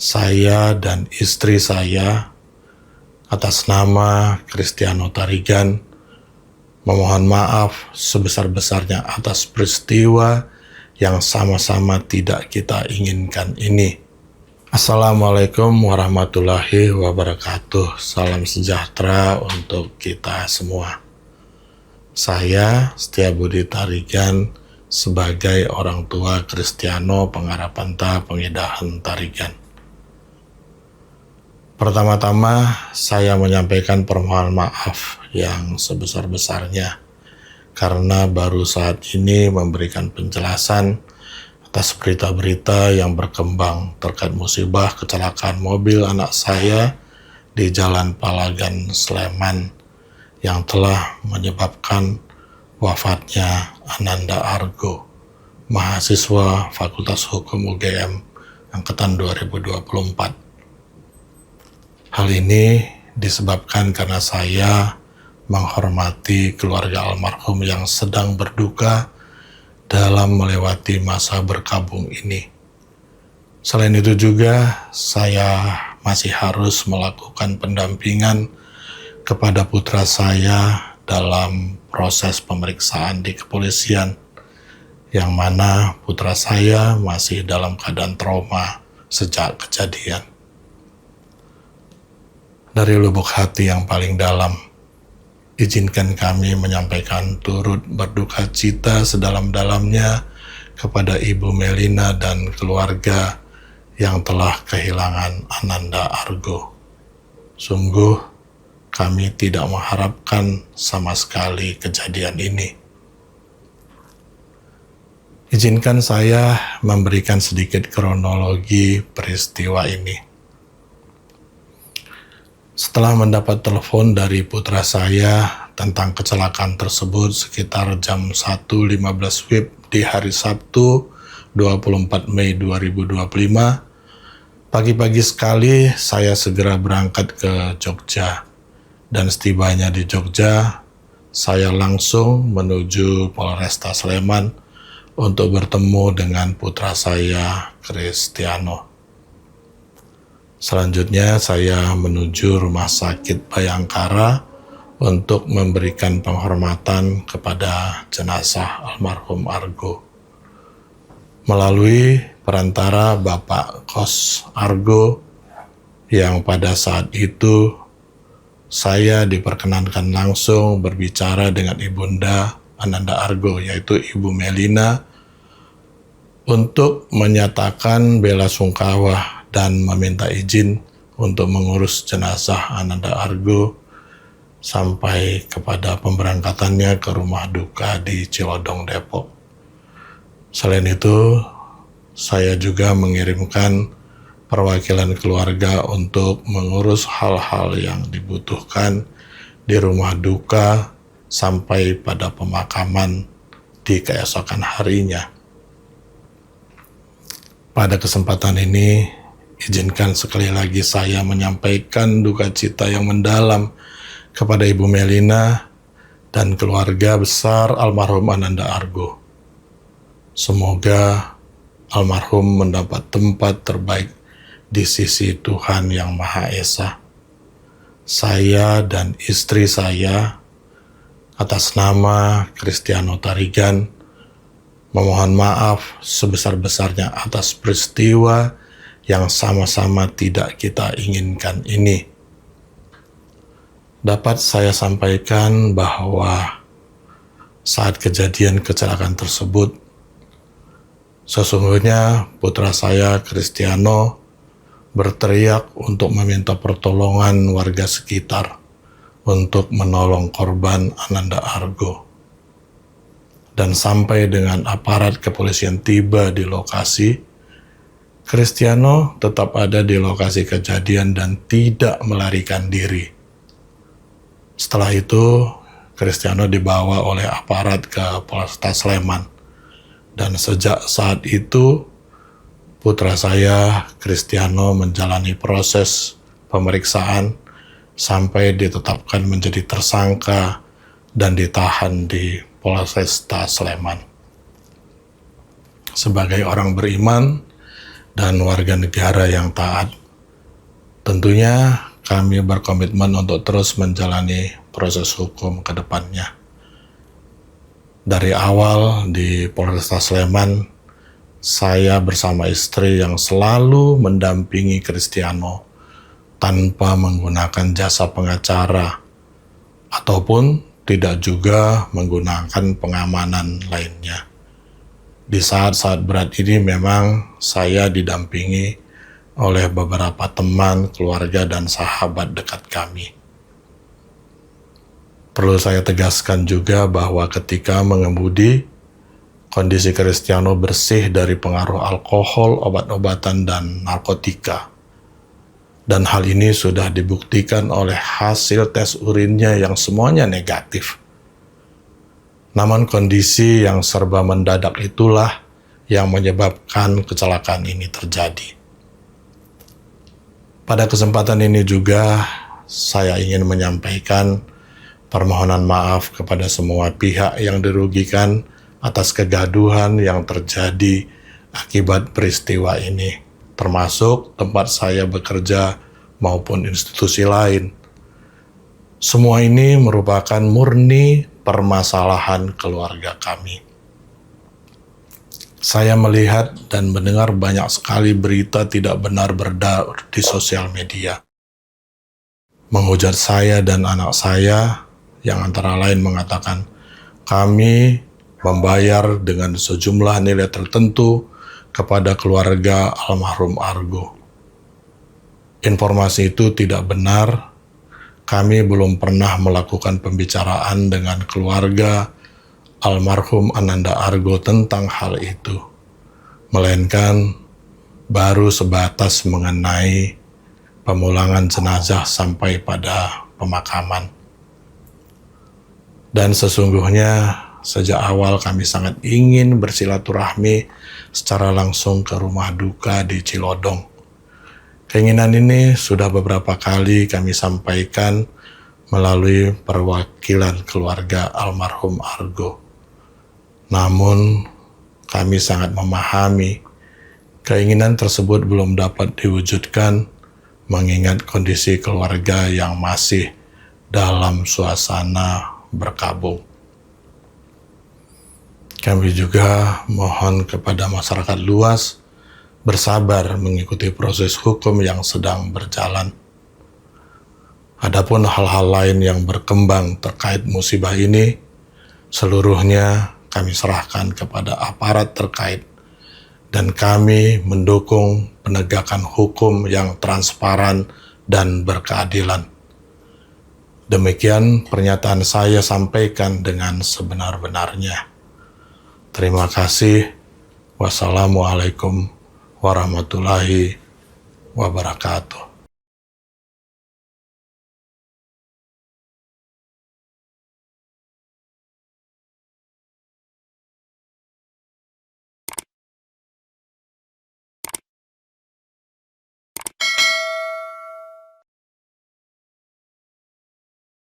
Saya dan istri saya atas nama Kristiano Tarigan memohon maaf sebesar-besarnya atas peristiwa yang sama-sama tidak kita inginkan ini. Assalamualaikum warahmatullahi wabarakatuh. Salam sejahtera untuk kita semua. Saya Setiabudi Tarigan sebagai orang tua Kristiano Pangarapanta Pengidahan Tarigan. Pertama-tama saya menyampaikan permohonan maaf yang sebesar-besarnya karena baru saat ini memberikan penjelasan atas berita-berita yang berkembang terkait musibah kecelakaan mobil anak saya di Jalan Palagan, Sleman yang telah menyebabkan wafatnya Ananda Argo, mahasiswa Fakultas Hukum UGM angkatan 2024. Hal ini disebabkan karena saya menghormati keluarga almarhum yang sedang berduka dalam melewati masa berkabung ini. Selain itu juga, saya masih harus melakukan pendampingan kepada putra saya dalam proses pemeriksaan di kepolisian, yang mana putra saya masih dalam keadaan trauma sejak kejadian. Dari lubuk hati yang paling dalam, izinkan kami menyampaikan turut berduka cita sedalam-dalamnya kepada Ibu Melina dan keluarga yang telah kehilangan Ananda Argo. Sungguh, kami tidak mengharapkan sama sekali kejadian ini. Izinkan saya memberikan sedikit kronologi peristiwa ini. Setelah mendapat telepon dari putra saya tentang kecelakaan tersebut sekitar jam 1.15 WIB di hari Sabtu 24 Mei 2025, pagi-pagi sekali saya segera berangkat ke Jogja. Dan setibanya di Jogja, saya langsung menuju Polresta Sleman untuk bertemu dengan putra saya, Kristiano. Selanjutnya saya menuju Rumah Sakit Bayangkara untuk memberikan penghormatan kepada jenazah almarhum Argo. Melalui perantara Bapak Kos Argo yang pada saat itu saya diperkenankan langsung berbicara dengan Ibunda Ananda Argo, yaitu Ibu Melina, untuk menyatakan bela sungkawa dan meminta izin untuk mengurus jenazah Ananda Argo sampai kepada pemberangkatannya ke rumah duka di Cilodong, Depok. Selain itu, saya juga mengirimkan perwakilan keluarga untuk mengurus hal-hal yang dibutuhkan di rumah duka sampai pada pemakaman di keesokan harinya. Pada kesempatan ini, izinkan sekali lagi saya menyampaikan duka cita yang mendalam kepada Ibu Melina dan keluarga besar almarhum Ananda Argo. Semoga almarhum mendapat tempat terbaik di sisi Tuhan Yang Maha Esa. Saya dan istri saya atas nama Kristiano Tarigan memohon maaf sebesar-besarnya atas peristiwa yang sama-sama tidak kita inginkan ini. Dapat saya sampaikan bahwa saat kejadian kecelakaan tersebut, sesungguhnya putra saya Kristiano berteriak untuk meminta pertolongan warga sekitar untuk menolong korban Ananda Argo. Dan sampai dengan aparat kepolisian tiba di lokasi, Kristiano tetap ada di lokasi kejadian dan tidak melarikan diri. Setelah itu, Kristiano dibawa oleh aparat ke Polresta Sleman. Dan sejak saat itu, putra saya, Kristiano, menjalani proses pemeriksaan sampai ditetapkan menjadi tersangka dan ditahan di Polresta Sleman. Sebagai orang beriman, dan warga negara yang taat. Tentunya kami berkomitmen untuk terus menjalani proses hukum ke depannya. Dari awal di Polresta Sleman, saya bersama istri yang selalu mendampingi Kristiano tanpa menggunakan jasa pengacara ataupun tidak juga menggunakan pengamanan lainnya. Di saat-saat berat ini memang saya didampingi oleh beberapa teman, keluarga, dan sahabat dekat kami. Perlu saya tegaskan juga bahwa ketika mengemudi, kondisi Kristiano bersih dari pengaruh alkohol, obat-obatan, dan narkotika. Dan hal ini sudah dibuktikan oleh hasil tes urinnya yang semuanya negatif. Namun kondisi yang serba mendadak itulah yang menyebabkan kecelakaan ini terjadi. Pada kesempatan ini juga saya ingin menyampaikan permohonan maaf kepada semua pihak yang dirugikan atas kegaduhan yang terjadi akibat peristiwa ini, termasuk tempat saya bekerja maupun institusi lain. Semua ini merupakan murni permasalahan keluarga kami. Saya melihat dan mendengar banyak sekali berita tidak benar beredar di sosial media, menghujat saya dan anak saya, yang antara lain mengatakan kami membayar dengan sejumlah nilai tertentu kepada keluarga almarhum Argo. Informasi itu tidak benar. Kami belum pernah melakukan pembicaraan dengan keluarga almarhum Ananda Argo tentang hal itu, melainkan baru sebatas mengenai pemulangan jenazah sampai pada pemakaman. Dan sesungguhnya sejak awal kami sangat ingin bersilaturahmi secara langsung ke rumah duka di Cilodong. Keinginan ini sudah beberapa kali kami sampaikan melalui perwakilan keluarga almarhum Argo. Namun, kami sangat memahami keinginan tersebut belum dapat diwujudkan mengingat kondisi keluarga yang masih dalam suasana berkabung. Kami juga mohon kepada masyarakat luas bersabar mengikuti proses hukum yang sedang berjalan. Adapun hal-hal lain yang berkembang terkait musibah ini, seluruhnya kami serahkan kepada aparat terkait dan kami mendukung penegakan hukum yang transparan dan berkeadilan. Demikian pernyataan saya sampaikan dengan sebenar-benarnya. Terima kasih. Wassalamualaikum warahmatullahi wabarakatuh.